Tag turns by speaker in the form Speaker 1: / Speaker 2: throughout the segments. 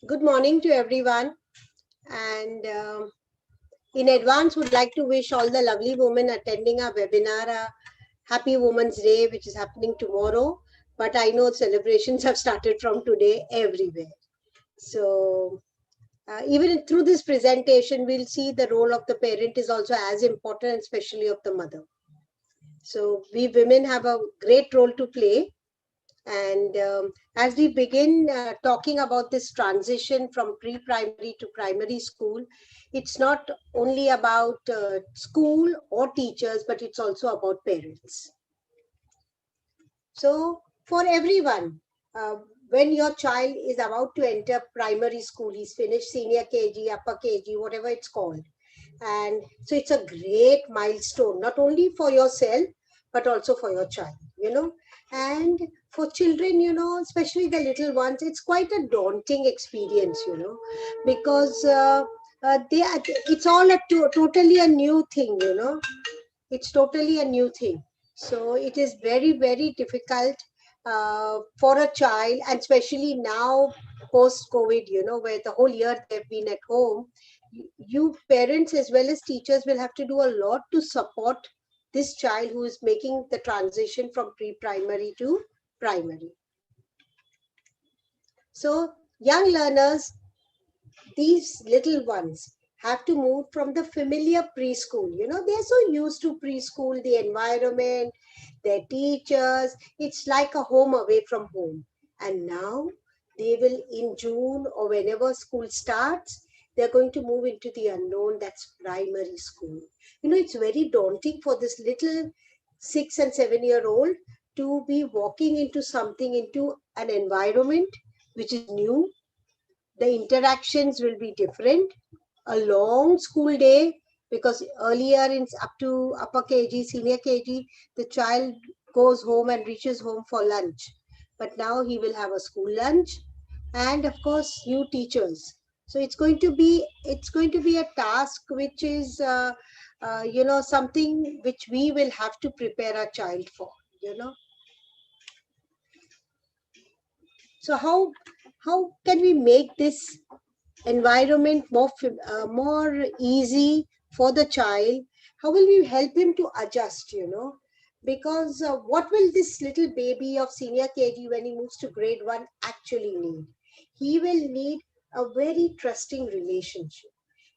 Speaker 1: Good morning to everyone, and in advance would like to wish all the lovely women attending our webinar a happy Women's Day, which is happening tomorrow, but I know celebrations have started from today everywhere. So even through this presentation, we'll see the role of the parent is also as important, especially of the mother. So we women have a great role to play. And as we begin talking about this transition from pre-primary to primary school, it's not only about school or teachers, but it's also about parents. So for everyone, when your child is about to enter primary school, he's finished senior KG, upper KG, whatever it's called. And so it's a great milestone, not only for yourself, but also for your child, And for children, especially the little ones, it's quite a daunting experience, because it's all totally a new thing, It's totally a new thing. So it is very, very difficult for a child, and especially now post-COVID, where the whole year they've been at home. You parents as well as teachers will have to do a lot to support this child who is making the transition from pre-primary to primary. So young learners, these little ones, have to move from the familiar preschool. They're so used to preschool, the environment, their teachers. It's like a home away from home. And now they will, in June or whenever school starts, they're going to move into the unknown, that's primary school. It's very daunting for this little 6 and 7-year-old to be walking into an environment which is new. The interactions will be different. A long school day, because earlier up to upper KG, senior KG, the child goes home and reaches home for lunch. But now he will have a school lunch, and of course new teachers. So it's going to be a task which is something which we will have to prepare our child for. So how can we make this environment more easy for the child? How will we help him to adjust? Because what will this little baby of senior KG, when he moves to grade 1, actually need? He will need a very trusting relationship.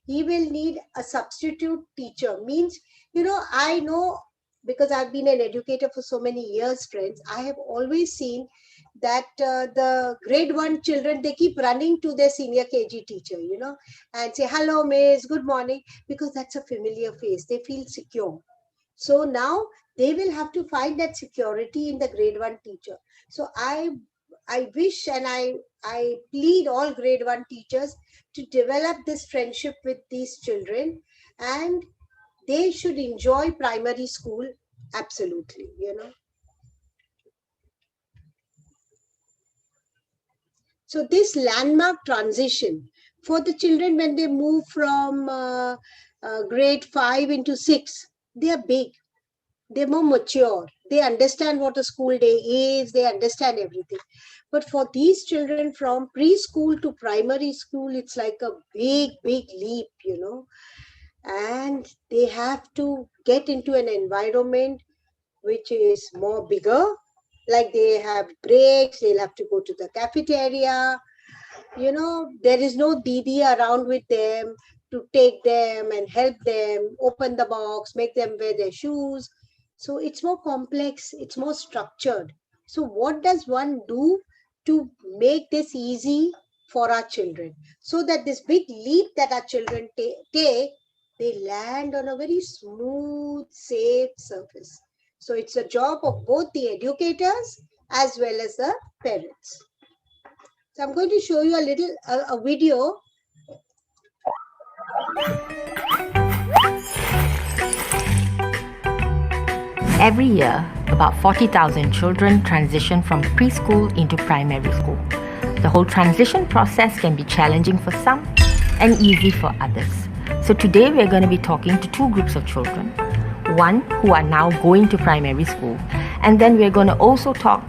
Speaker 1: He will need a substitute teacher. Means, I know, because I've been an educator for so many years, friends, I have always seen that the grade 1 children, they keep running to their senior KG teacher, and say, hello, miss, good morning, because that's a familiar face. They feel secure. So now they will have to find that security in the grade 1 teacher. So I wish and I plead all grade 1 teachers to develop this friendship with these children, and they should enjoy primary school absolutely. So this landmark transition for the children when they move from grade 5 into 6, they are big. They're more mature. They understand what a school day is. They understand everything. But for these children from preschool to primary school, it's like a big, big leap, and they have to get into an environment which is more bigger. Like they have breaks, they'll have to go to the cafeteria. There is no Didi around with them to take them and help them open the box, make them wear their shoes. So it's more complex, it's more structured. So what does one do to make this easy for our children? So that this big leap that our children take, they land on a very smooth, safe surface. So it's a job of both the educators as well as the parents. So I'm going to show you a video.
Speaker 2: Every year, about 40,000 children transition from preschool into primary school. The whole transition process can be challenging for some and easy for others. So today we're going to be talking to two groups of children. One who are now going to primary school, and then we're going to also talk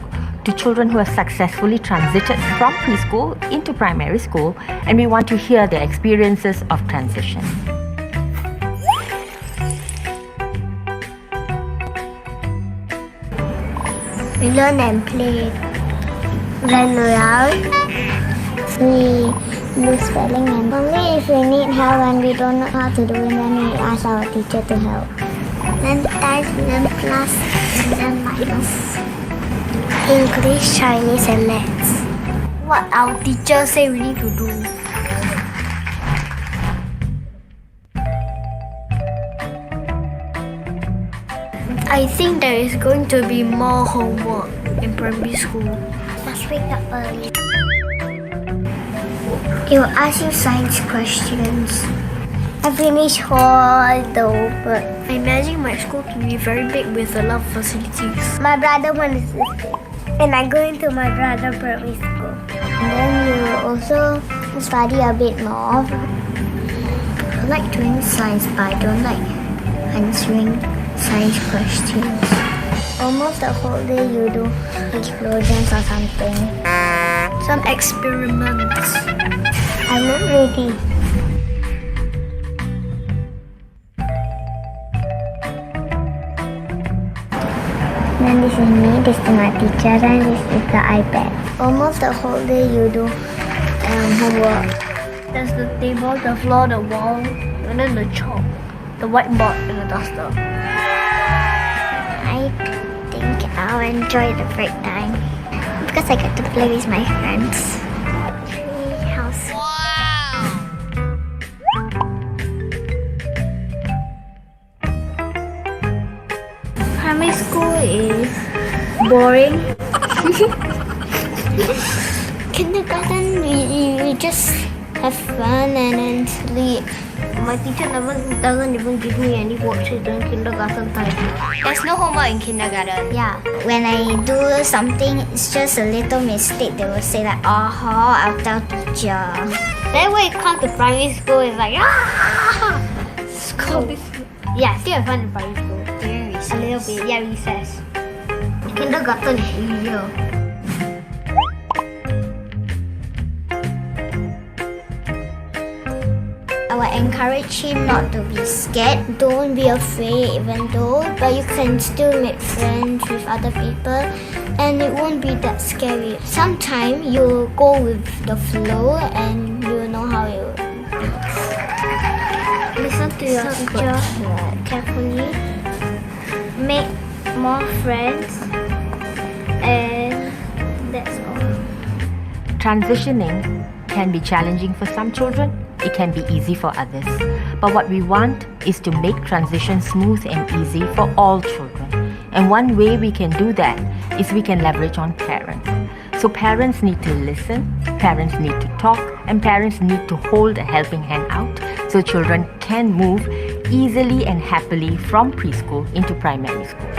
Speaker 2: to children who have successfully transited from preschool into primary school, and we want to hear their experiences of transition.
Speaker 3: We learn and play, run around, we do spelling, and only if we need help and we don't know how to do it, then we ask our teacher to help. Then times, then plus, and then minus. English, Chinese, and maths. What our teacher say we need to do. I think there is going to be more homework in primary school. Must wake up early. He will ask you science questions. I finished all the work. I imagine my school to be very big with a lot of facilities. My brother one is this big, and I go into my brother primary school. And then you will also study a bit more. I like doing science, but I don't like answering science questions. Almost the whole day you do explosions or something. Some experiments. I'm not ready. Then this is me, this is my teacher, and this is the iPad. Almost the whole day you do homework. There's the table, the floor, the wall, and then the chalk, the whiteboard, and the duster. I think I'll enjoy the break time because I get to play with my friends. Tree house. Primary school is boring. Kindergarten, you just have fun, and then sleep. My teacher doesn't even give me any worksheets during kindergarten time.
Speaker 4: There's no homework in kindergarten.
Speaker 3: Yeah, when I do something, it's just a little mistake. They will say like, I'll tell teacher.
Speaker 4: Then when it comes to primary school, it's like, school. Yeah, still have fun in primary school.
Speaker 3: During recess.
Speaker 4: A little bit, yeah, recess.
Speaker 3: Kindergarten is easier. I will encourage him not to be scared. Don't be afraid even though, but you can still make friends with other people and it won't be that scary. Sometimes you go with the flow and you know how you listen to your teacher carefully, make more friends, and that's all.
Speaker 2: Transitioning can be challenging for some children, it can be easy for others. But what we want is to make transition smooth and easy for all children. And one way we can do that is we can leverage on parents. So parents need to listen, parents need to talk, and parents need to hold a helping hand out so children can move easily and happily from preschool into primary school.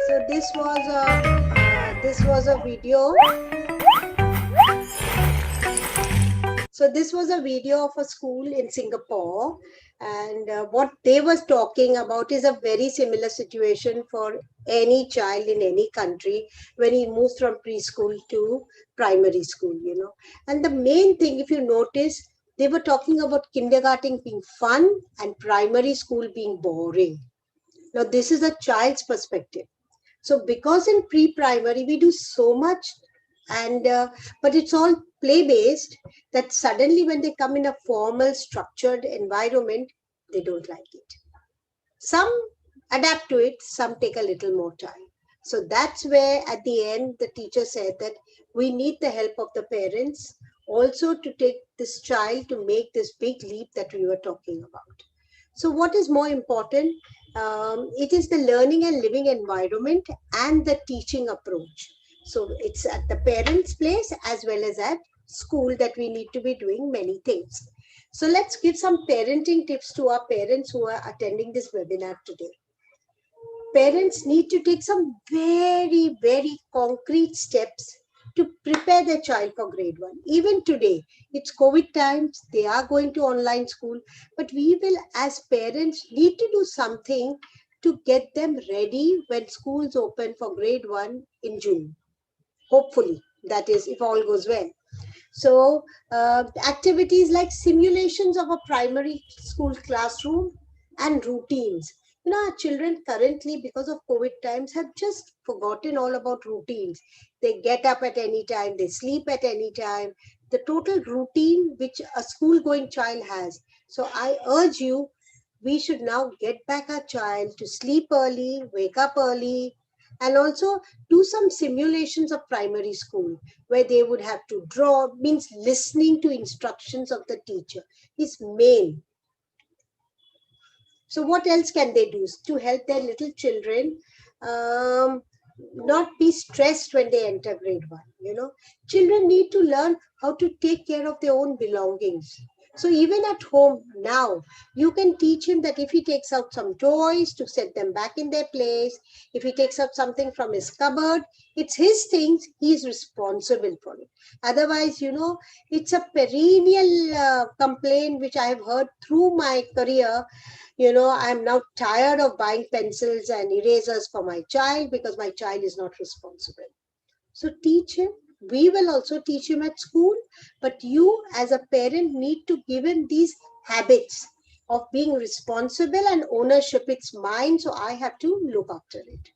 Speaker 1: So this was a video. So this was a video of a school in Singapore, and what they was talking about is a very similar situation for any child in any country when he moves from preschool to primary school, And the main thing, if you notice, they were talking about kindergarten being fun and primary school being boring. Now, this is a child's perspective. So because in pre-primary, we do so much, and but it's all play-based, that suddenly when they come in a formal, structured environment, they don't like it. Some adapt to it, some take a little more time. So that's where at the end, the teacher said that we need the help of the parents also to take this child to make this big leap that we were talking about. So what is more important? It is the learning and living environment and the teaching approach. So it's at the parents' place as well as at school that we need to be doing many things. So let's give some parenting tips to our parents who are attending this webinar today. Parents need to take some very, very concrete steps to prepare their child for grade 1. Even today, it's COVID times, they are going to online school, but we will as parents need to do something to get them ready when schools open for grade 1 in June. Hopefully, that is, if all goes well. So activities like simulations of a primary school classroom and routines. Our children currently, because of COVID times, have just forgotten all about routines. They get up at any time, they sleep at any time, the total routine which a school-going child has. So I urge you, we should now get back our child to sleep early, wake up early, and also do some simulations of primary school where they would have to draw, means listening to instructions of the teacher is main. So what else can they do to help their little children not be stressed when they enter grade 1? Children need to learn how to take care of their own belongings. So even at home now, you can teach him that if he takes out some toys to set them back in their place, if he takes out something from his cupboard, it's his things, he's responsible for it. Otherwise, it's a perennial complaint which I have heard through my career. I'm now tired of buying pencils and erasers for my child because my child is not responsible. So teach him. We will also teach him at school, but you as a parent need to give him these habits of being responsible and ownership. It's mine, so I have to look after it.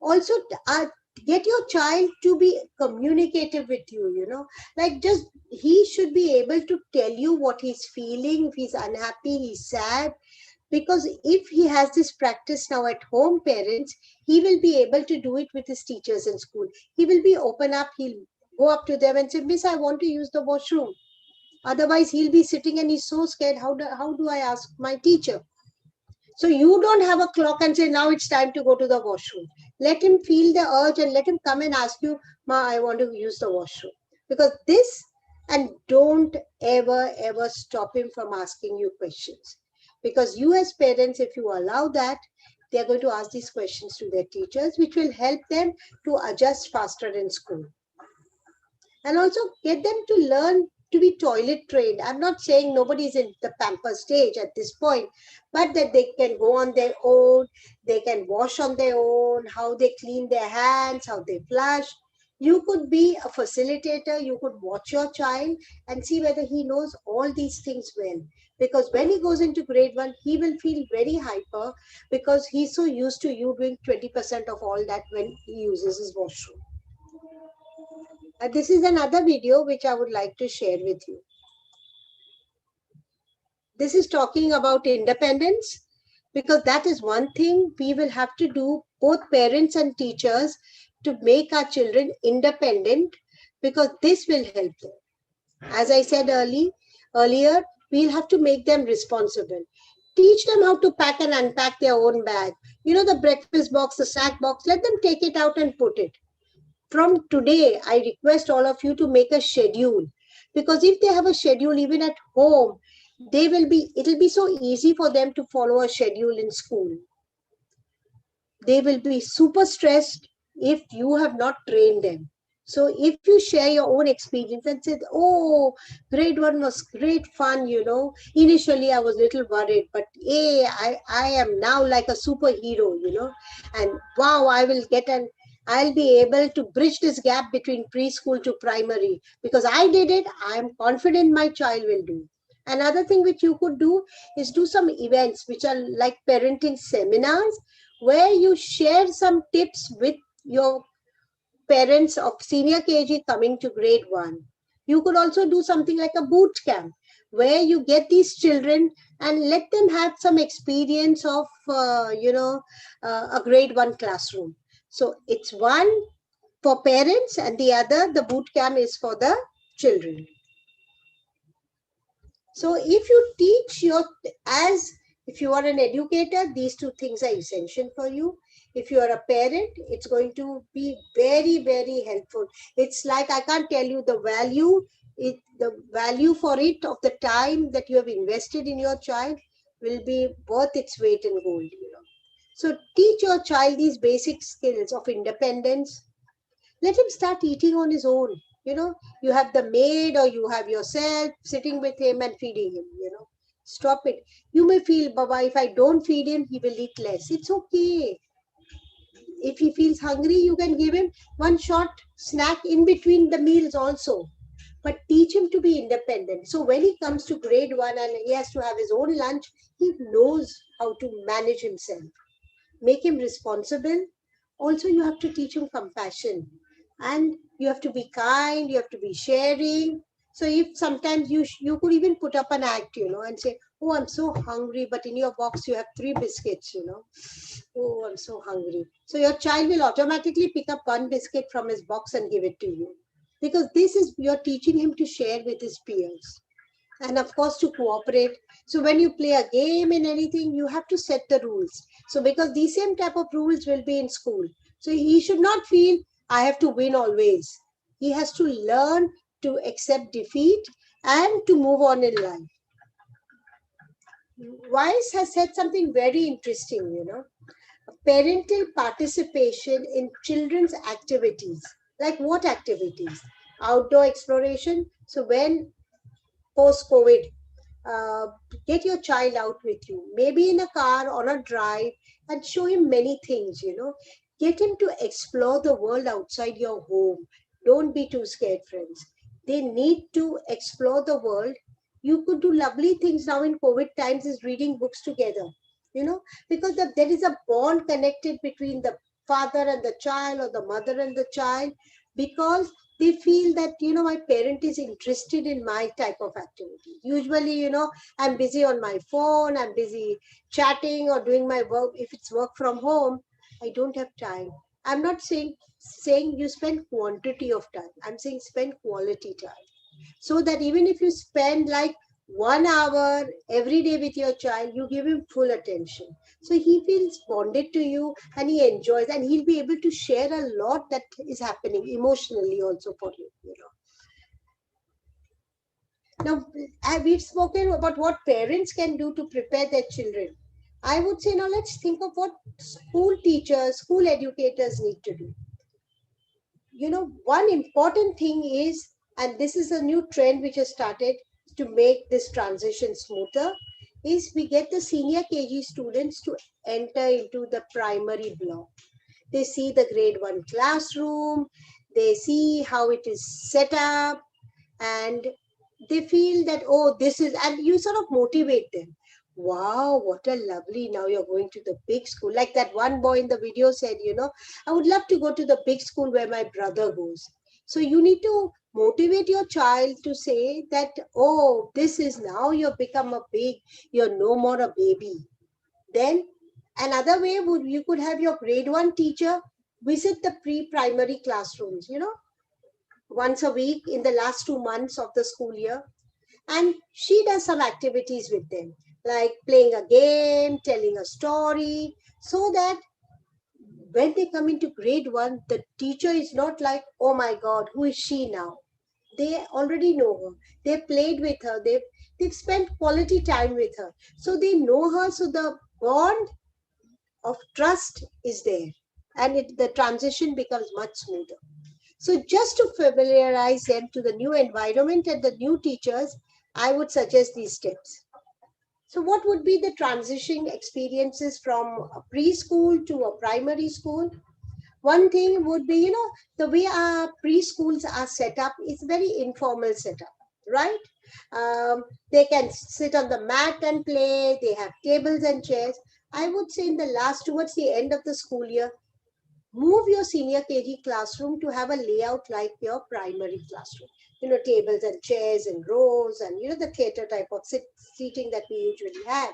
Speaker 1: Also, get your child to be communicative with you, like just he should be able to tell you what he's feeling, if he's unhappy, he's sad. Because if he has this practice now at home, parents, he will be able to do it with his teachers in school. He will be open up, he'll go up to them and say, Miss, I want to use the washroom. Otherwise, he'll be sitting and he's so scared, how do I ask my teacher? So you don't have a clock and say, now it's time to go to the washroom. Let him feel the urge and let him come and ask you, Ma, I want to use the washroom. Because this, and don't ever stop him from asking you questions. Because you as parents, if you allow that, they're going to ask these questions to their teachers, which will help them to adjust faster in school. And also get them to learn to be toilet trained. I'm not saying nobody's in the pamper stage at this point, but that they can go on their own, they can wash on their own, how they clean their hands, how they flush. You could be a facilitator, you could watch your child and see whether he knows all these things well. Because when he goes into grade 1, he will feel very hyper because he's so used to you doing 20% of all that when he uses his washroom. This is another video which I would like to share with you. This is talking about independence, because that is one thing we will have to do, both parents and teachers, to make our children independent, because this will help them. As I said earlier, we'll have to make them responsible. Teach them how to pack and unpack their own bag. You know, the breakfast box, the snack box, let them take it out and put it. From today, I request all of you to make a schedule, because if they have a schedule even at home, it'll be so easy for them to follow a schedule in school. They will be super stressed if you have not trained them. So if you share your own experience and say, oh, grade 1 was great fun, you know. Initially, I was a little worried, but hey, I am now like a superhero, you know. And wow, I'll be able to bridge this gap between preschool to primary, because I did it. I'm confident my child will do. Another thing which you could do is do some events which are like parenting seminars, where you share some tips with your parents of senior KG coming to grade 1. You could also do something like a boot camp, where you get these children and let them have some experience of, a grade 1 classroom. So it's one for parents and the other, the boot camp, is for the children. So if you teach if you are an educator, these two things are essential for you. If you are a parent, it's going to be very, very helpful. It's like, I can't tell you the value for it of the time that you have invested in your child will be worth its weight in gold, you know. So teach your child these basic skills of independence. Let him start eating on his own. You know, you have the maid or you have yourself sitting with him and feeding him, you know. Stop it. You may feel, Baba, if I don't feed him, he will eat less. It's okay. If he feels hungry, you can give him one short snack in between the meals also. But teach him to be independent. So when he comes to grade 1 and he has to have his own lunch, he knows how to manage himself. Make him responsible. Also, you have to teach him compassion. And you have to be kind, you have to be sharing. So if sometimes you could even put up an act, you know, and say, oh, I'm so hungry, but in your box you have 3 biscuits, you know. Oh, I'm so hungry. So your child will automatically pick up 1 biscuit from his box and give it to you. Because you're teaching him to share with his peers. And of course, to cooperate. So when you play a game in anything, you have to set the rules. So because these same type of rules will be in school. So he should not feel, I have to win always. He has to learn to accept defeat and to move on in life. Weiss has said something very interesting, you know. Parental participation in children's activities. Like what activities? Outdoor exploration. So when post-COVID, get your child out with you, maybe in a car, on a drive, and show him many things, you know. Get him to explore the world outside your home. Don't be too scared, friends. They need to explore the world. You could do lovely things now in COVID times, is reading books together, you know, because there is a bond connected between the father and the child, or the mother and the child, because they feel that, you know, my parent is interested in my type of activity. Usually, you know, I'm busy on my phone, I'm busy chatting or doing my work. If it's work from home, I don't have time. I'm not saying you spend quantity of time. I'm saying spend quality time. So that even if you spend like 1 hour every day with your child, you give him full attention. So he feels bonded to you and he enjoys, and he'll be able to share a lot that is happening emotionally also for you, you know. Now, we've spoken about what parents can do to prepare their children. I would say now let's think of what school teachers, school educators need to do. You know, one important thing is, and this is a new trend which has started to make this transition smoother, is we get the senior KG students to enter into the primary block. They see the grade 1 classroom, they see how it is set up, and they feel that, oh, this is, and you sort of motivate them. Wow, what a lovely, now you're going to the big school. Like that one boy in the video said, you know, I would love to go to the big school where my brother goes. So you need to motivate your child to say that, oh, this is now you've become a big, you're no more a baby. Then another way would, you could have your grade 1 teacher visit the pre-primary classrooms, you know, once a week in the last 2 months of the school year. And she does some activities with them, like playing a game, telling a story, so that when they come into grade 1, the teacher is not like, oh my God, who is she now? They already know her. They played with her. They've spent quality time with her. So they know her. So the bond of trust is there. And the transition becomes much smoother. So just to familiarize them to the new environment and the new teachers, I would suggest these tips. So what would be the transition experiences from a preschool to a primary school? One thing would be, you know, the way our preschools are set up is very informal setup, right? They can sit on the mat and play. They have tables and chairs. I would say in the last, towards the end of the school year, move your senior KG classroom to have a layout like your primary classroom. You know, tables and chairs and rows and, you know, the theater type of seating that we usually have.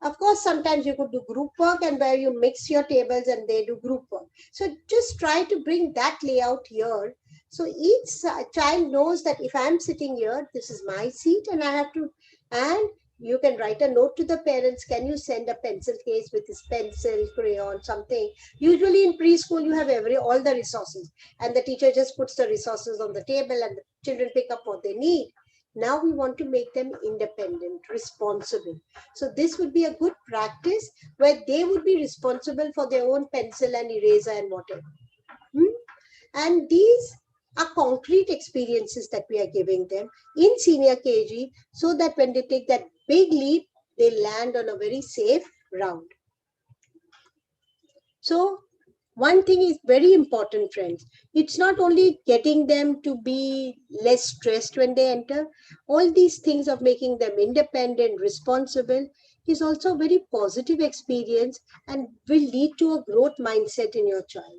Speaker 1: Of course, sometimes you could do group work and where you mix your tables and they do group work. So just try to bring that layout here. So each child knows that if I'm sitting here, this is my seat and I have to, and you can write a note to the parents. Can you send a pencil case with this pencil, crayon, something? Usually in preschool, you have all the resources and the teacher just puts the resources on the table and the children pick up what they need. Now we want to make them independent, responsible. So this would be a good practice where they would be responsible for their own pencil and eraser and whatever. And these are concrete experiences that we are giving them in senior KG so that when they take that big leap, they land on a very safe ground. So one thing is very important, friends. It's not only getting them to be less stressed when they enter. All these things of making them independent, responsible is also a very positive experience and will lead to a growth mindset in your child.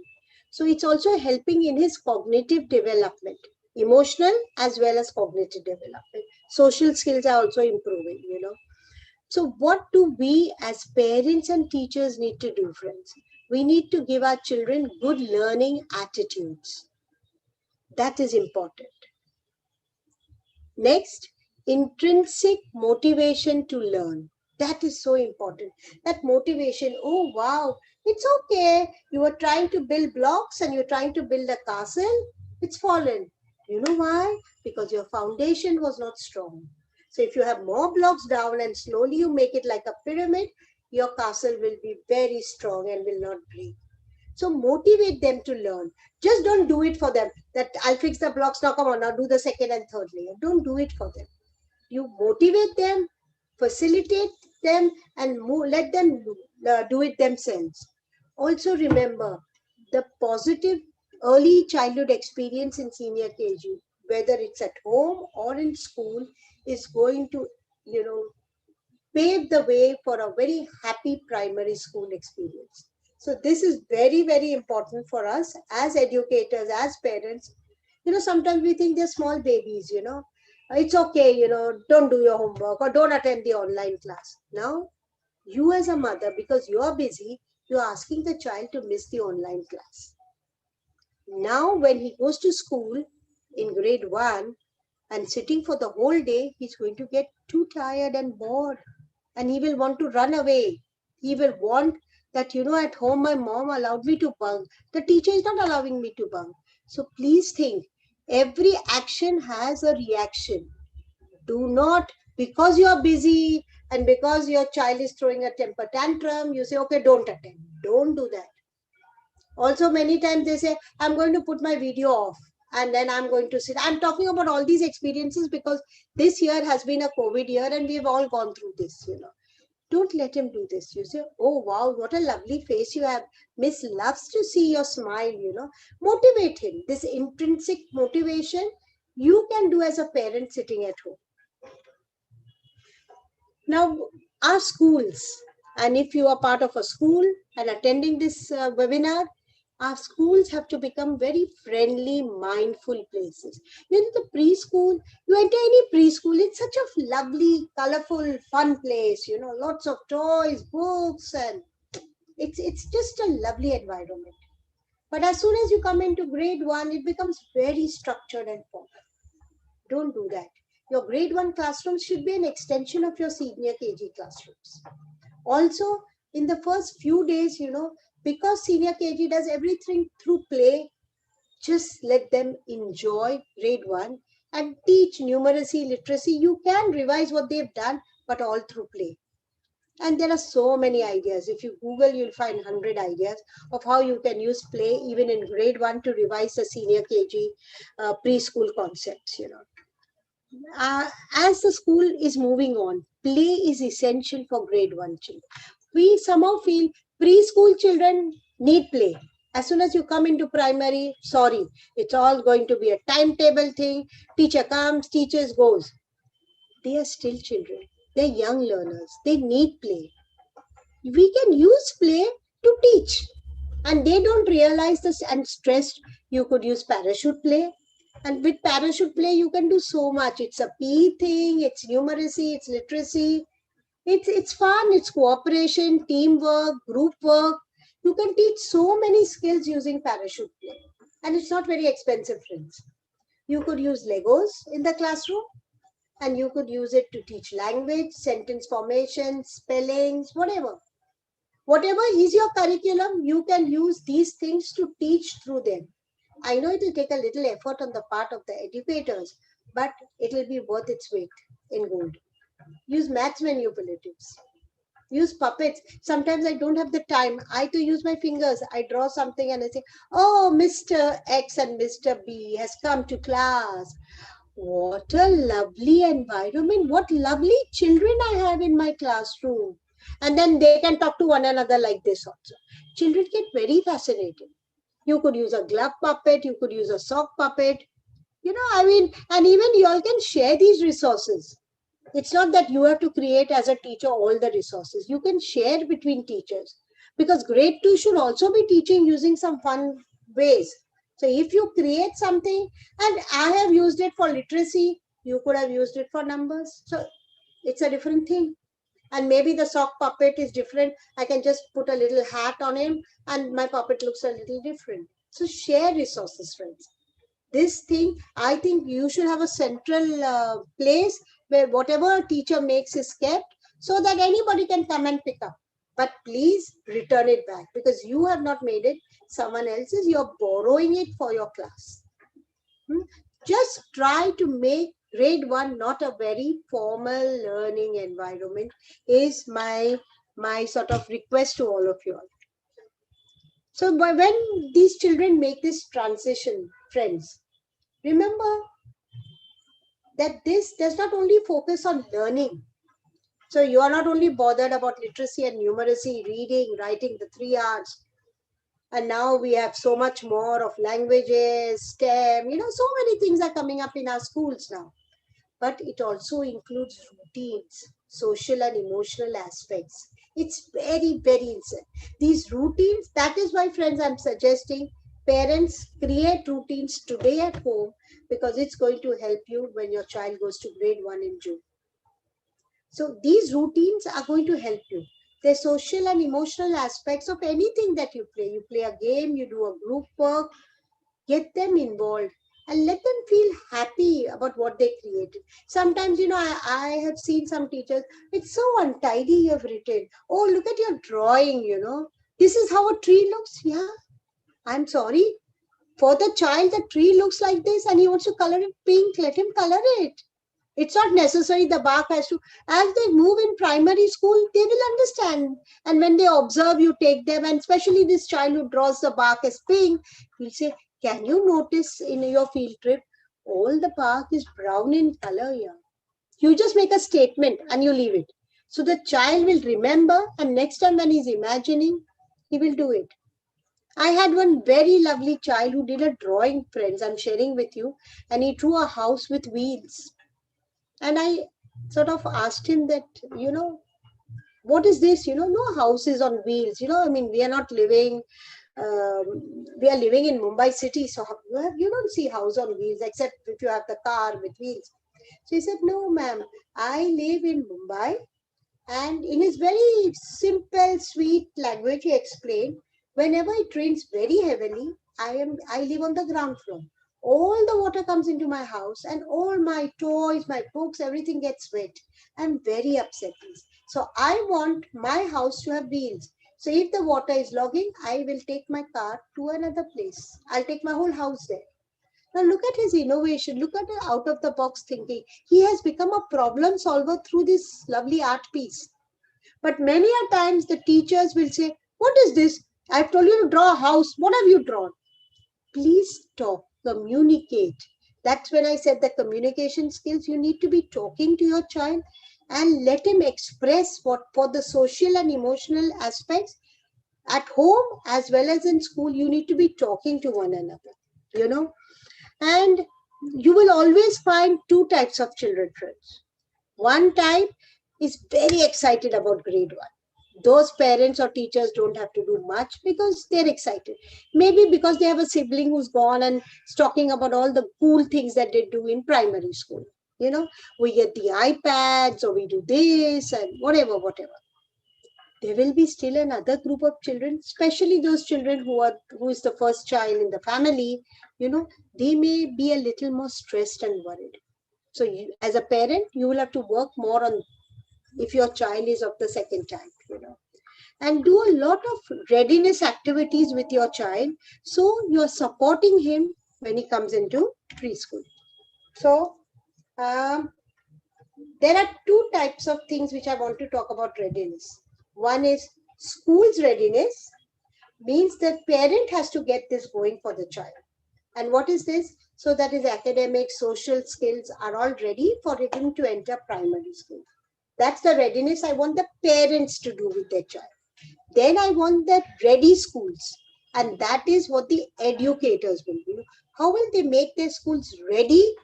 Speaker 1: So it's also helping in his cognitive development, emotional as well as cognitive development. Social skills are also improving, you know. So what do we as parents and teachers need to do, friends? We need to give our children good learning attitudes. That is important. Next, intrinsic motivation to learn. That is so important. That motivation, oh wow, it's okay. You were trying to build blocks and you're trying to build a castle. It's fallen. You know why? Because your foundation was not strong. So if you have more blocks down and slowly you make it like a pyramid, your castle will be very strong and will not break. So motivate them to learn. Just don't do it for them. That I'll fix the blocks. Now come on, now do the second and third layer. Don't do it for them. You motivate them, facilitate them, and let them do it themselves. Also remember the positive early childhood experience in senior KG, whether it's at home or in school, is going to, you know, pave the way for a very happy primary school experience. So this is very, very important for us as educators, as parents. You know, sometimes we think they're small babies, you know. It's okay, you know, don't do your homework or don't attend the online class. Now, you as a mother, because you are busy, you're asking the child to miss the online class. Now, when he goes to school in grade 1, And sitting for the whole day, he's going to get too tired and bored. And he will want to run away. He will want that, at home my mom allowed me to bunk. The teacher is not allowing me to bunk. So please think, every action has a reaction. Do not, because you are busy and because your child is throwing a temper tantrum, you say, okay, don't attend. Don't do that. Also, many times they say, I'm going to put my video off and then I'm going to sit. I'm talking about all these experiences because this year has been a COVID year and we've all gone through this, Don't let him do this. You say, oh, wow, what a lovely face you have. Miss loves to see your smile, Motivate him. This intrinsic motivation you can do as a parent sitting at home. Now, our schools, and if you are part of a school and attending this webinar, our schools have to become very friendly, mindful places. The preschool, you enter any preschool, it's such a lovely, colorful, fun place, lots of toys, books, and it's just a lovely environment. But as soon as you come into grade 1, it becomes very structured and formal. Don't do that. Your grade 1 classrooms should be an extension of your senior KG classrooms. Also, in the first few days, because senior KG does everything through play, just let them enjoy grade 1 and teach numeracy, literacy. You can revise what they've done, but all through play. And there are so many ideas. If you Google, you'll find 100 ideas of how you can use play even in grade 1 to revise the senior KG preschool concepts, As the school is moving on, play is essential for grade 1 children. We somehow feel preschool children need play. As soon as you come into primary, sorry, it's all going to be a timetable thing. Teacher comes, teacher goes. They are still children. They're young learners. They need play. We can use play to teach. And they don't realize this and stressed. You could use parachute play. And with parachute play, you can do so much. It's a PE thing, it's numeracy, it's literacy. It's fun, it's cooperation, teamwork, group work. You can teach so many skills using parachute play. And it's not very expensive, friends. You could use Legos in the classroom and you could use it to teach language, sentence formation, spellings, whatever. Whatever is your curriculum, you can use these things to teach through them. I know it will take a little effort on the part of the educators, but it will be worth its weight in gold. Use maths manipulatives. Use puppets. Sometimes I don't have the time. I to use my fingers. I draw something and I say, oh, Mr. X and Mr. B has come to class. What a lovely environment. What lovely children I have in my classroom. And then they can talk to one another like this also. Children get very fascinated. You could use a glove puppet. You could use a sock puppet. And even you all can share these resources. It's not that you have to create as a teacher all the resources. You can share between teachers because grade 2 should also be teaching using some fun ways. So if you create something, and I have used it for literacy, you could have used it for numbers. So it's a different thing. And maybe the sock puppet is different. I can just put a little hat on him and my puppet looks a little different. So share resources, friends. This thing, I think you should have a central place where whatever a teacher makes is kept so that anybody can come and pick up. But please return it back because you have not made it. Someone else's, you're borrowing it for your class. Just try to make grade 1 not a very formal learning environment is my sort of request to all of you all. So when these children make this transition, friends, remember that this does not only focus on learning. So you are not only bothered about literacy and numeracy, reading, writing, the 3 R's. And now we have so much more of languages, STEM, so many things are coming up in our schools now. But it also includes routines, social and emotional aspects. It's very, very insane. These routines, that is why, friends, I'm suggesting parents create routines today at home because it's going to help you when your child goes to grade 1 in June. So these routines are going to help you. The social and emotional aspects of anything that you play. You play a game, you do a group work, get them involved. and let them feel happy about what they created. Sometimes, I have seen some teachers, it's so untidy you have written. Oh, look at your drawing. This is how a tree looks. Yeah, I'm sorry. For the child, the tree looks like this and he wants to color it pink, let him color it. It's not necessary the bark has to, as they move in primary school, they will understand. And when they observe, you take them, and especially this child who draws the bark as pink, will say, can you notice in your field trip, all the bark is brown in color here. You just make a statement and you leave it. So the child will remember, and next time when he's imagining, he will do it. I had one very lovely child who did a drawing, friends, I'm sharing with you, and he drew a house with wheels. And I sort of asked him that, what is this? No houses on wheels. I mean, we are not living, we are living in Mumbai city. So you don't see house on wheels except if you have the car with wheels. So he said, no, ma'am, I live in Mumbai. And in his very simple, sweet language, he explained, whenever it rains very heavily, I live on the ground floor. All the water comes into my house and all my toys, my books, everything gets wet. I'm very upset. So I want my house to have wheels. So if the water is logging, I will take my car to another place. I'll take my whole house there. Now look at his innovation. Look at the out of the box thinking. He has become a problem solver through this lovely art piece. But many a times the teachers will say, what is this? I've told you to draw a house. What have you drawn? Please talk, communicate. That's when I said the communication skills, you need to be talking to your child and let him express what for the social and emotional aspects at home as well as in school. You need to be talking to one another, and you will always find two types of children, friends. One type is very excited about grade 1. Those parents or teachers don't have to do much because they're excited. Maybe because they have a sibling who's gone and is talking about all the cool things that they do in primary school. We get the iPads or we do this and whatever. There will be still another group of children, especially those children who is the first child in the family, they may be a little more stressed and worried. So as a parent, you will have to work more on if your child is of the second type, and do a lot of readiness activities with your child. So you're supporting him when he comes into preschool. So there are two types of things which I want to talk about readiness. One is school's readiness, means that parent has to get this going for the child. And what is this? So that his academic, social skills are all ready for him to enter primary school. That's the readiness I want the parents to do with their child. Then I want the ready schools. And that is what the educators will do. How will they make their schools ready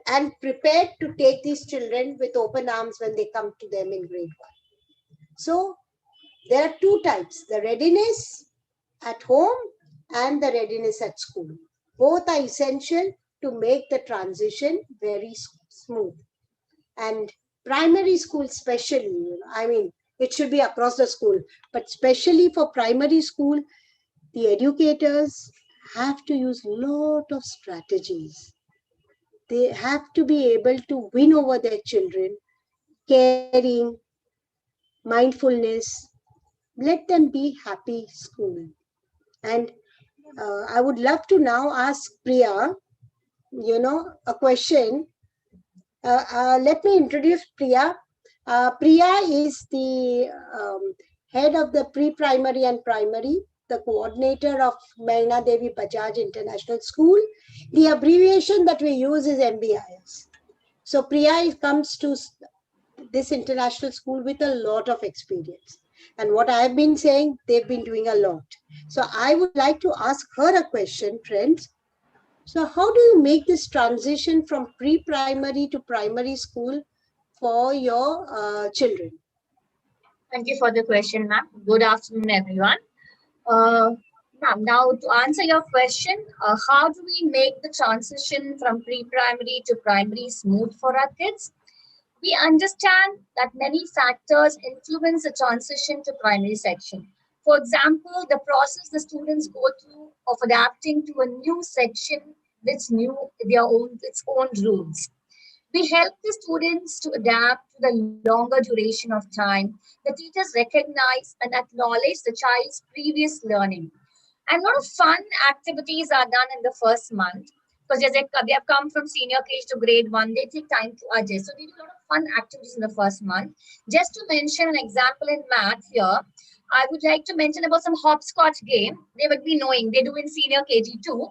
Speaker 1: and prepared to take these children with open arms when they come to them in grade 1? So there are two types, the readiness at home and the readiness at school. Both are essential to make the transition very smooth. And primary school especially, I mean, it should be across the school, but especially for primary school, the educators have to use a lot of strategies. They have to be able to win over their children, caring, mindfulness, let them be happy school. And I would love to now ask Priya, a question. Let me introduce Priya. Priya is the head of the pre-primary and primary, the coordinator of Maina Devi Bajaj International School. The abbreviation that we use is MBIS. So Priya comes to this international school with a lot of experience. And what I've been saying, they've been doing a lot. So I would like to ask her a question, friends. So how do you make this transition from pre-primary to primary school for your children?
Speaker 5: Thank you for the question, ma'am. Good afternoon, everyone. Ma'am, now to answer your question, how do we make the transition from pre-primary to primary smooth for our kids? We understand that many factors influence the transition to primary section. For example, the process the students go through of adapting to a new section its own rules. We help the students to adapt to the longer duration of time. The teachers recognize and acknowledge the child's previous learning. And a lot of fun activities are done in the first month because they have come from senior KG to grade 1. They take time to adjust. So we do a lot of fun activities in the first month. Just to mention an example in math here, I would like to mention about some hopscotch game. They would be knowing. They do in senior KG too.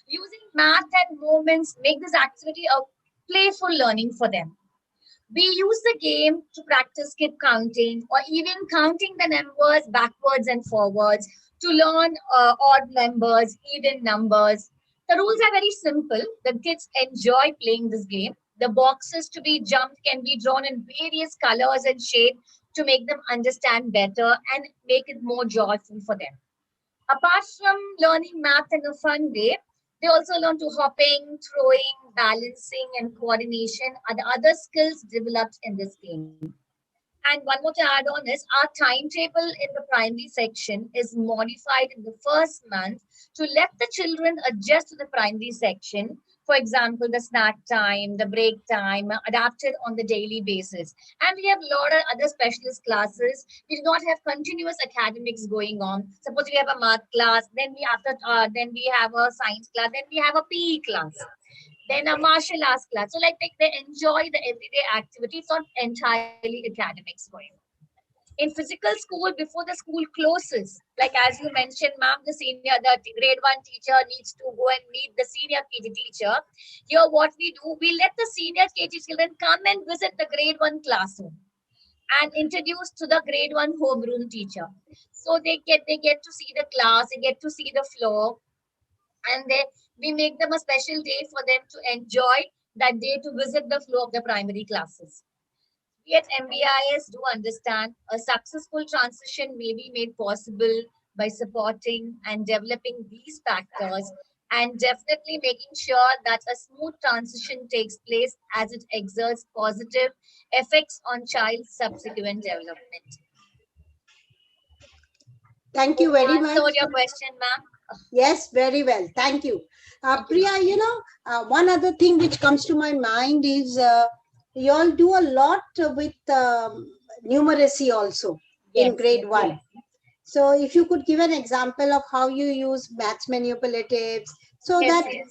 Speaker 5: Using math and movements make this activity a playful learning for them. We use the game to practice skip counting or even counting the numbers backwards and forwards to learn odd numbers, even numbers. The rules are very simple. The kids enjoy playing this game. The boxes to be jumped can be drawn in various colors and shapes to make them understand better and make it more joyful for them. Apart from learning math in a fun way, they also learn to hopping, throwing, balancing, and coordination are the other skills developed in this game. And one more to add on is our timetable in the primary section is modified in the first month to let the children adjust to the primary section. For example, the snack time, the break time, adapted on the daily basis. And we have a lot of other specialist classes. We do not have continuous academics going on. Suppose we have a math class, then we have a science class, then we have a PE class, then a martial arts class. So like they enjoy the everyday activity. It's not entirely academics for you. In physical school, before the school closes, like as you mentioned, ma'am, the grade 1 teacher needs to go and meet the senior KG teacher. Here what we do, we let the senior KG children come and visit the grade 1 classroom and introduce to the grade 1 homeroom teacher. So they get to see the class, they get to see the floor, and we make them a special day for them to enjoy that day to visit the floor of the primary classes. We at MBIS do understand a successful transition may be made possible by supporting and developing these factors and definitely making sure that a smooth transition takes place as it exerts positive effects on child's subsequent development.
Speaker 1: Thank you very much.
Speaker 5: Answered your question, ma'am?
Speaker 1: Yes, very well. Thank you. Priya, one other thing which comes to my mind is you all do a lot with numeracy also in grade 1. Yes. So if you could give an example of how you use maths manipulatives, so
Speaker 5: yes,
Speaker 1: that
Speaker 5: yes.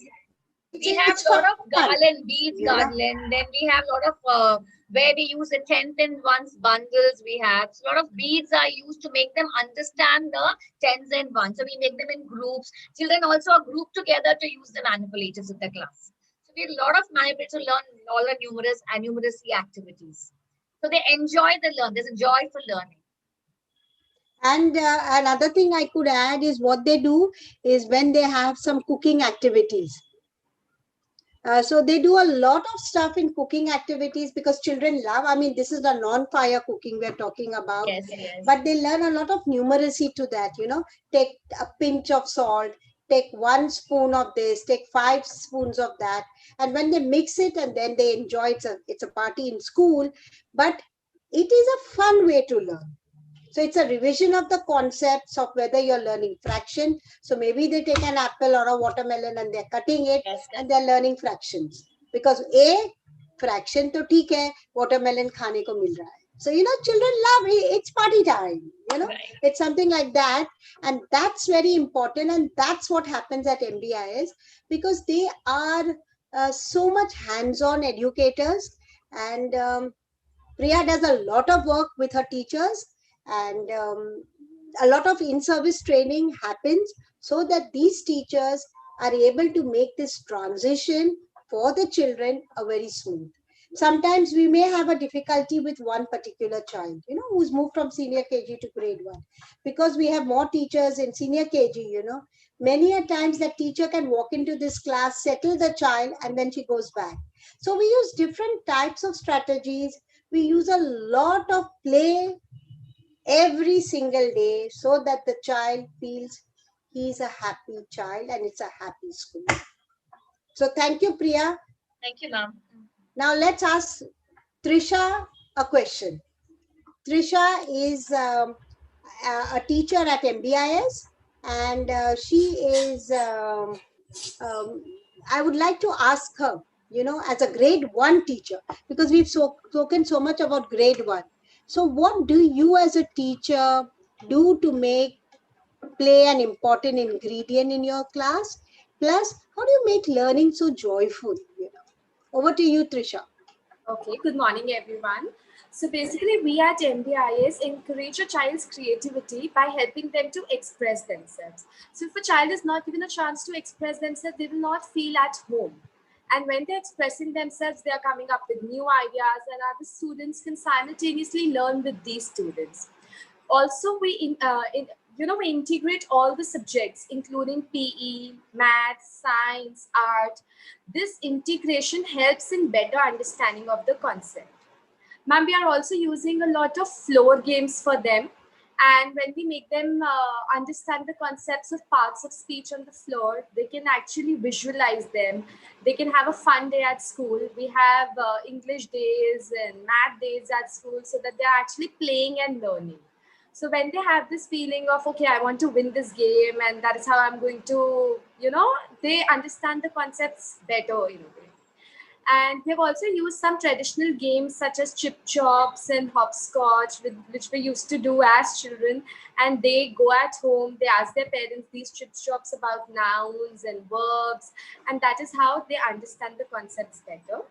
Speaker 5: We have a lot of garland, beads garland, then we have a lot of where we use the 10th and 1s bundles. We have a lot of beads are used to make them understand the 10s and 1s. So we make them in groups. Children also are grouped together to use the manipulatives in the class. So we have a lot of manipulators to learn all the numeracy activities. So they enjoy the learn. There's a joy for learning.
Speaker 1: And another thing I could add is what they do is when they have some cooking activities. So they do a lot of stuff in cooking activities because children love, this is the non-fire cooking we're talking about,
Speaker 5: yes, yes.
Speaker 1: But they learn a lot of numeracy to that, take a pinch of salt, take 1 spoon of this, take 5 spoons of that. And when they mix it and then they enjoy it, it's a party in school, but it is a fun way to learn. So it's a revision of the concepts of whether you're learning fraction. So maybe they take an apple or a watermelon and they're cutting it, yes, and they're learning fractions. Because fraction to theek hai, watermelon khane ko mil raha hai. So, children love it. It's party time, right. It's something like that. And that's very important. And that's what happens at MBIS because they are so much hands-on educators. And Priya does a lot of work with her teachers. And a lot of in-service training happens so that these teachers are able to make this transition for the children a very smooth. Sometimes we may have a difficulty with one particular child, who's moved from senior KG to grade 1. Because we have more teachers in senior KG, many a times that teacher can walk into this class, settle the child, and then she goes back. So we use different types of strategies. We use a lot of play every single day so that the child feels he's a happy child and it's a happy school. So thank you, Priya.
Speaker 5: Thank you, ma'am.
Speaker 1: Now let's ask Trisha a question. Trisha is a teacher at MBIS and she is I would like to ask her, as a grade 1 teacher, because we've spoken so much about grade 1. So what do you as a teacher do to make play an important ingredient in your class? Plus, how do you make learning so joyful? Over to you, Trisha.
Speaker 6: Okay, good morning, everyone. So basically, we at MBIS encourage a child's creativity by helping them to express themselves. So if a child is not given a chance to express themselves, they will not feel at home. And when they're expressing themselves, they are coming up with new ideas, and other students can simultaneously learn with these students. Also, we integrate all the subjects, including PE, math, science, art. This integration helps in better understanding of the concept. Ma'am, we are also using a lot of floor games for them. And when we make them understand the concepts of parts of speech on the floor, they can actually visualize them. They can have a fun day at school. We have English days and math days at school, so that they're actually playing and learning. So when they have this feeling of, okay, I want to win this game, and that is how I'm going to, they understand the concepts better in a way. And we have also used some traditional games such as chip chops and hopscotch, which we used to do as children. And they go at home, they ask their parents these chip chops about nouns and verbs. And that is how they understand the concepts better.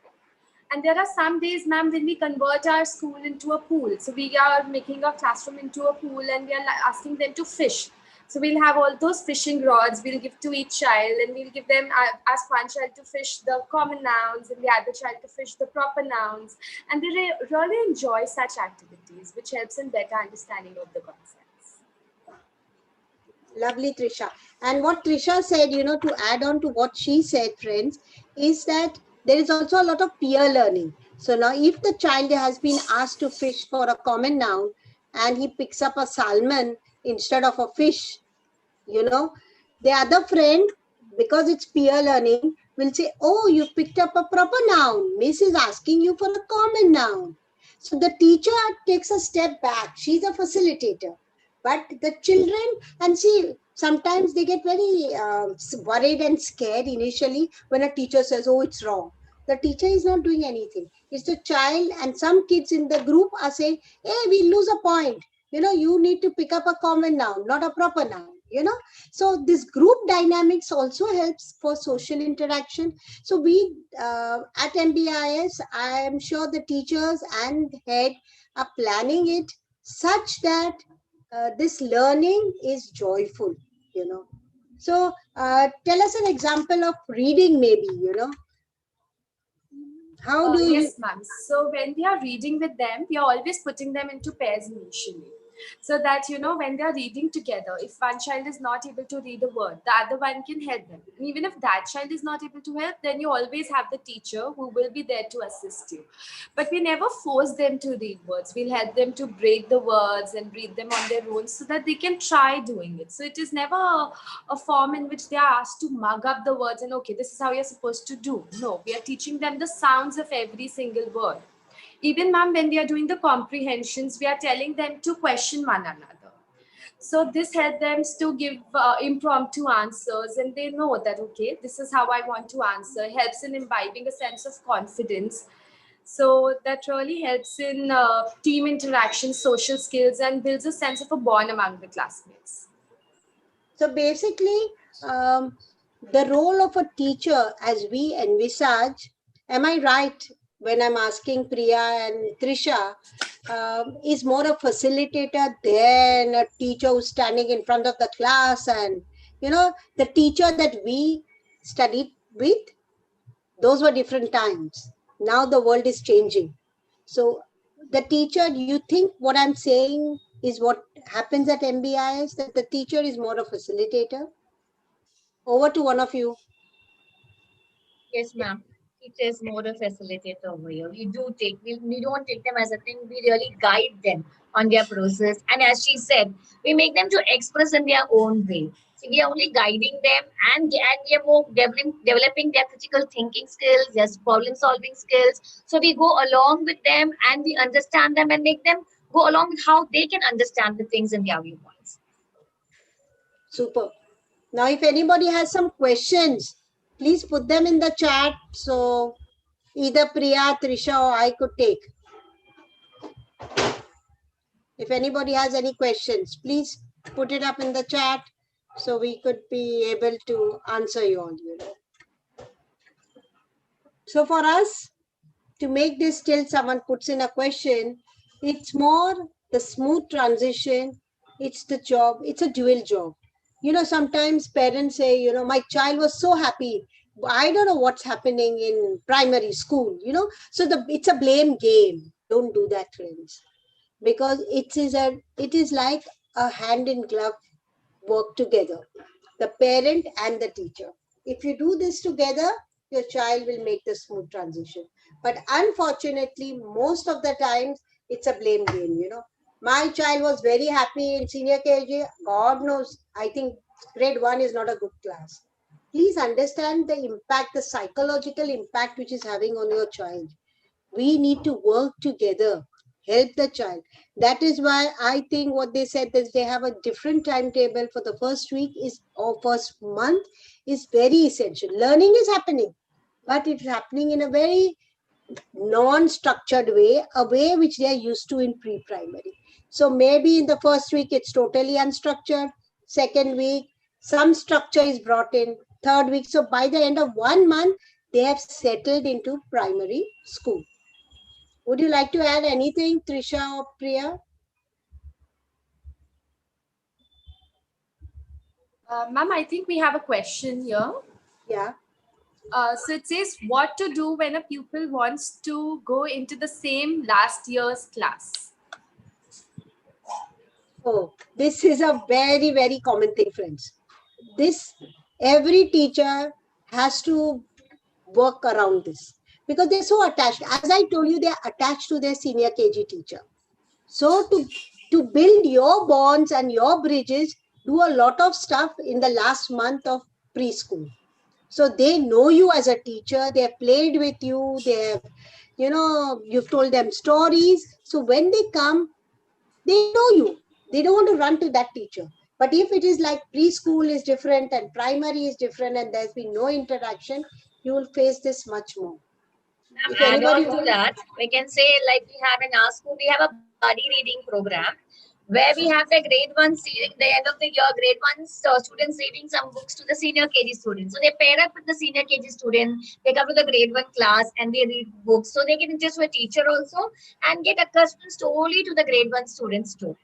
Speaker 6: And there are some days, ma'am, when we convert our school into a pool. So we are making our classroom into a pool, and we are asking them to fish. So we'll have all those fishing rods we'll give to each child, and we'll give them, ask one child to fish the common nouns and the other child to fish the proper nouns. And they really enjoy such activities, which helps in better understanding of the concepts.
Speaker 1: Lovely, Trisha. And what Trisha said, to add on to what she said, friends, is that there is also a lot of peer learning. So now if the child has been asked to fish for a common noun and he picks up a salmon instead of a fish, the other friend, because it's peer learning, will say, oh, you picked up a proper noun. Miss is asking you for a common noun. So the teacher takes a step back. She's a facilitator. But the children, and see, sometimes they get very worried and scared initially when a teacher says, oh, it's wrong. The teacher is not doing anything. It's the child, and some kids in the group are saying, hey, we lose a point. You need to pick up a common noun, not a proper noun. So this group dynamics also helps for social interaction. So we at MBIS, I am sure the teachers and head are planning it such that this learning is joyful. So tell us an example of reading, maybe. How do you?
Speaker 6: Yes, ma'am. So when we are reading with them, we are always putting them into pairs initially. So that, when they're reading together, if one child is not able to read a word, the other one can help them. And even if that child is not able to help, then you always have the teacher who will be there to assist you. But we never force them to read words. We'll help them to break the words and read them on their own so that they can try doing it. So it is never a form in which they are asked to mug up the words and, okay, this is how you're supposed to do. No, we are teaching them the sounds of every single word. Even, ma'am, when we are doing the comprehensions, we are telling them to question one another. So this helps them to give impromptu answers, and they know that, okay, this is how I want to answer. Helps in imbibing a sense of confidence. So that really helps in team interaction, social skills, and builds a sense of a bond among the classmates.
Speaker 1: So basically, the role of a teacher as we envisage, am I right when I'm asking Priya and Trisha, is more a facilitator than a teacher who's standing in front of the class? And, the teacher that we studied with, those were different times. Now the world is changing. So the teacher, do you think what I'm saying is what happens at MBIS, that the teacher is more a facilitator? Over to one of you.
Speaker 5: Yes, ma'am. Teacher is more a facilitator over here. We don't take them as a thing. We really guide them on their process. And as she said, we make them to express in their own way. So we are only guiding them, and we are more developing their critical thinking skills, their problem solving skills. So we go along with them and we understand them and make them go along with how they can understand the things in their viewpoints.
Speaker 1: Super. Now, if anybody has some questions, Please put them in the chat. So either Priya, Trisha or I could take. If anybody has any questions, please put it up in the chat so we could be able to answer you all. So for us to make this till someone puts in a question, it's more the smooth transition. It's the job. It's a dual job. Sometimes parents say, my child was so happy. I don't know what's happening in primary school, So it's a blame game. Don't do that, friends. Because it is like a hand in glove work together, the parent and the teacher. If you do this together, your child will make the smooth transition. But unfortunately, most of the times it's a blame game. My child was very happy in senior KG. God knows, I think grade 1 is not a good class. Please understand the impact, the psychological impact which is having on your child. We need to work together, help the child. That is why I think what they said is they have a different timetable for the first week or first month is very essential. Learning is happening, but it's happening in a very non-structured way, a way which they are used to in pre-primary. So maybe in the first week it's totally unstructured. Second week, some structure is brought in. Third week, so by the end of 1 month, they have settled into primary school. Would you like to add anything, Trisha or Priya?
Speaker 6: Ma'am, I think we have a question here.
Speaker 1: Yeah.
Speaker 6: So it says, what to do when a pupil wants to go into the same last year's class?
Speaker 1: Oh, this is a very, very common thing, friends. Every teacher has to work around this because they're so attached. As I told you, they're attached to their senior KG teacher. So to build your bonds and your bridges, do a lot of stuff in the last month of preschool. So they know you as a teacher, they have played with you, they have, you've told them stories. So when they come, they know you. They don't want to run to that teacher. But if it is like preschool is different and primary is different and there's been no interaction, you will face this much more.
Speaker 5: Add on to that, we can say like we have in our school, we have a buddy reading program where we have the grade 1 the end of the year, grade 1 students reading some books to the senior KG students. So they pair up with the senior KG student, they come to the grade 1 class and they read books. So they get interest with a teacher also and get accustomed slowly to the grade 1 students too.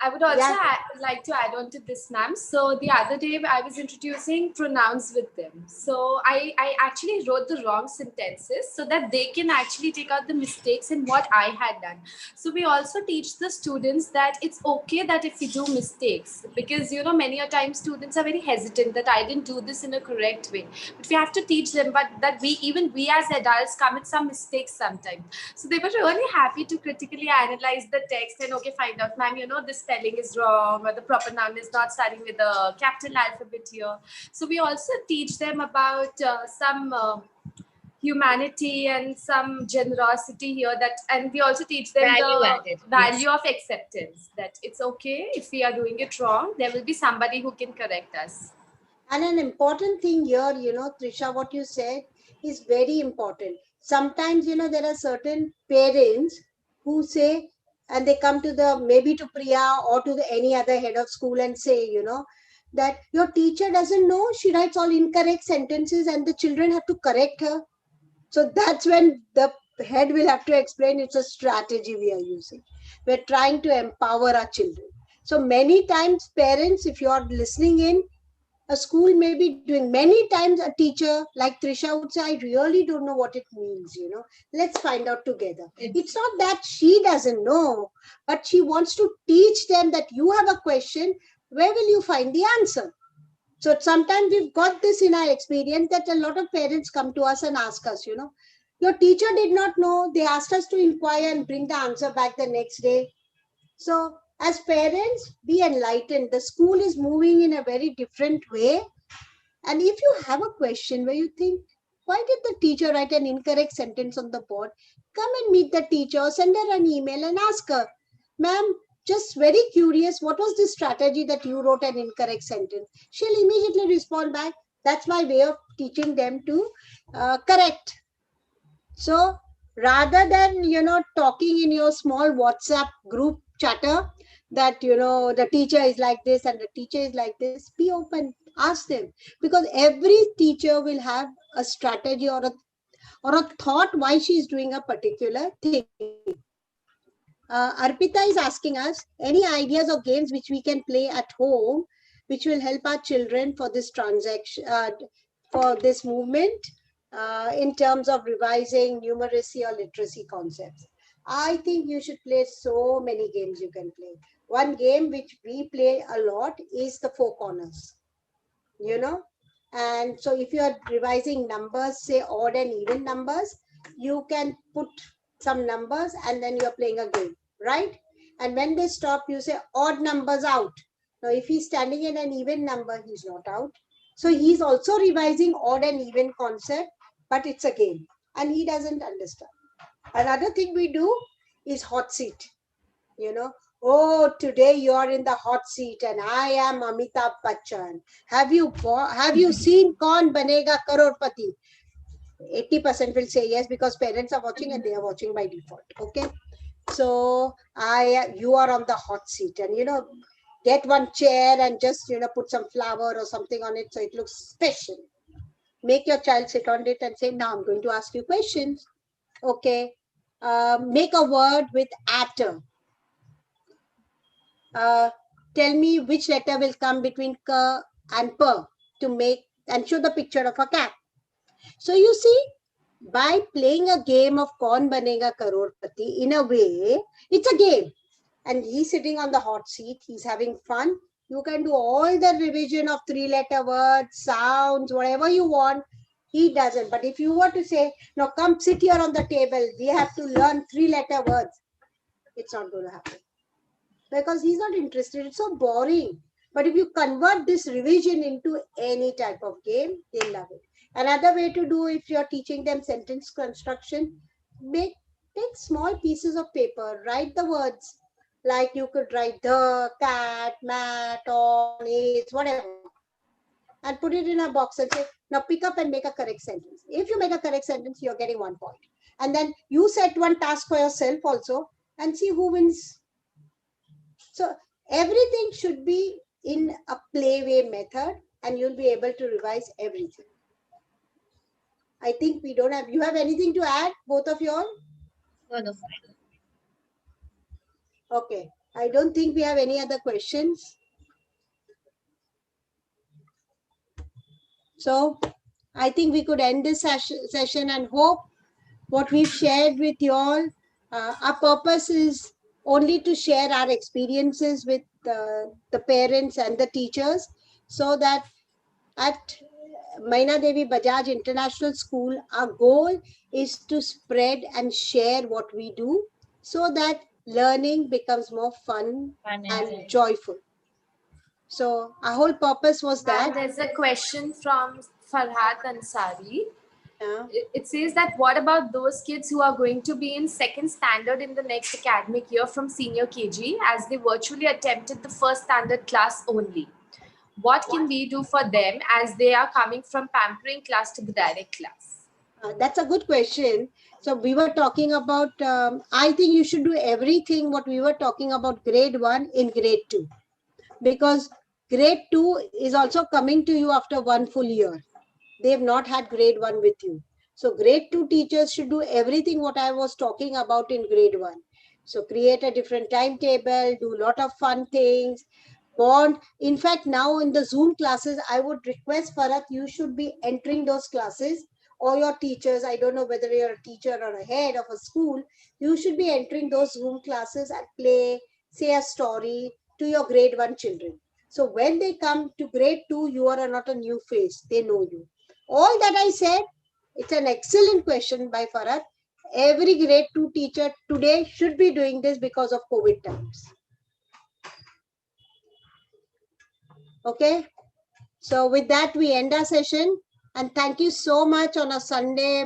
Speaker 6: I would also like to add on to this, ma'am. So the other day I was introducing pronouns with them. So I actually wrote the wrong sentences so that they can actually take out the mistakes in what I had done. So we also teach the students that it's okay that if we do mistakes, because, many a times students are very hesitant that I didn't do this in a correct way. But we have to teach them, but that we as adults commit some mistakes sometimes. So they were really happy to critically analyze the text and, okay, find out, ma'am, this spelling is wrong or the proper noun is not starting with the capital alphabet here. So we also teach them about some humanity and some generosity here, and we also teach them the value of acceptance, that it's okay if we are doing it wrong, there will be somebody who can correct us.
Speaker 1: And an important thing here, Trisha, what you said is very important. Sometimes, there are certain parents who say, and they come to maybe to Priya or to any other head of school and say, that your teacher doesn't know, she writes all incorrect sentences and the children have to correct her. So that's when the head will have to explain it's a strategy we are using. We're trying to empower our children. So many times parents, if you are listening in, a school may be doing, many times a teacher like Trisha would say, I really don't know what it means, let's find out together. It's not that she doesn't know, but she wants to teach them that you have a question, where will you find the answer? So sometimes we've got this in our experience that a lot of parents come to us and ask us, your teacher did not know, they asked us to inquire and bring the answer back the next day. So as parents, be enlightened. The school is moving in a very different way. And if you have a question where you think, why did the teacher write an incorrect sentence on the board? Come and meet the teacher or send her an email and ask her, ma'am, just very curious, what was the strategy that you wrote an incorrect sentence? She'll immediately respond back. That's my way of teaching them to correct. So rather than, talking in your small WhatsApp group chatter that, the teacher is like this and the teacher is like this, be open, ask them, because every teacher will have a strategy or a thought why she's doing a particular thing. Arpita is asking us any ideas or games which we can play at home, which will help our children for this transaction, for this movement, in terms of revising numeracy or literacy concepts. I think you should play so many games you can play. One game which we play a lot is the four corners, and so if you are revising numbers, say odd and even numbers, you can put some numbers and then you're playing a game, right? And when they stop, you say odd numbers out. Now, if he's standing in an even number, he's not out. So he's also revising odd and even concept, but it's a game and he doesn't understand. Another thing we do is hot seat. Oh, today you are in the hot seat and I am Amitabh Bachchan. Have you seen Kaun Banega Crorepati? 80% will say yes, because parents are watching and they are watching by default. Okay. So you are on the hot seat and, get one chair and just, put some flower or something on it so it looks special. Make your child sit on it and say, now I'm going to ask you questions. Okay. Make a word with atom. Tell me which letter will come between K and P to make and show the picture of a cat. So you see, by playing a game of Kaun Banega Crorepati, in a way, it's a game. And he's sitting on the hot seat, he's having fun. You can do all the revision of 3-letter words, sounds, whatever you want. He doesn't. But if you were to say, now come sit here on the table, we have to learn 3-letter words, it's not going to happen. Because he's not interested. It's so boring. But if you convert this revision into any type of game, they'll love it. Another way to do, if you're teaching them sentence construction, take small pieces of paper, write the words. Like you could write the, cat, mat, on, is, whatever. And put it in a box and say, now pick up and make a correct sentence. If you make a correct sentence, you're getting 1 point. And then you set one task for yourself also and see who wins. So everything should be in a playway method and you'll be able to revise everything. I think we don't have, you have anything to add, both of you all?
Speaker 5: No.
Speaker 1: Okay, I don't think we have any other questions. So I think we could end this session and hope what we've shared with you all, our purpose is only to share our experiences with the parents and the teachers, so that at Maina Devi Bajaj International School, our goal is to spread and share what we do so that learning becomes more fun and joyful. So our whole purpose was that.
Speaker 6: There's a question from Farhat Ansari.
Speaker 1: Yeah.
Speaker 6: It says that what about those kids who are going to be in 2nd standard in the next academic year from senior KG, as they virtually attempted the 1st standard class only? What can we do for them as they are coming from pampering class to the direct class?
Speaker 1: That's a good question. So we were talking about, I think you should do everything what we were talking about grade 1 in grade 2. Because grade 2 is also coming to you after 1 full year. They have not had grade 1 with you. So grade 2 teachers should do everything what I was talking about in grade 1. So create a different timetable, do a lot of fun things, bond. In fact, now in the Zoom classes, I would request Farhat, you should be entering those classes, or your teachers, I don't know whether you're a teacher or a head of a school, you should be entering those Zoom classes and play, say a story to your grade 1 children. So when they come to grade 2, you are not a new face, they know you. All that I said, it's an excellent question by Farhat. Every grade 2 teacher today should be doing this because of COVID times. Okay. So with that, we end our session. And thank you so much on a Sunday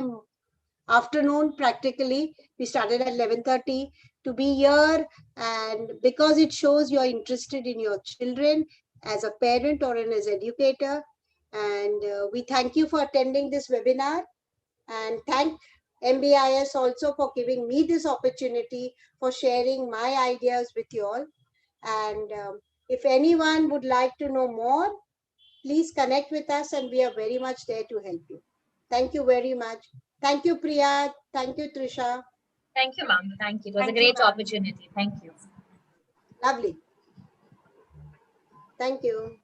Speaker 1: afternoon, practically. We started at 11:30. to be here, and because it shows you're interested in your children as a parent or as an educator. And we thank you for attending this webinar, and thank MBIS also for giving me this opportunity for sharing my ideas with you all. And if anyone would like to know more, please connect with us, and we are very much there to help you. Thank you very much. Thank you, Priya. Thank you, Trisha.
Speaker 5: Thank you, ma'am. Thank you. It was
Speaker 6: Thank
Speaker 5: a
Speaker 6: you,
Speaker 5: great
Speaker 6: ma'am.
Speaker 5: opportunity. Thank you.
Speaker 1: Lovely. Thank you.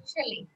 Speaker 5: Shelly.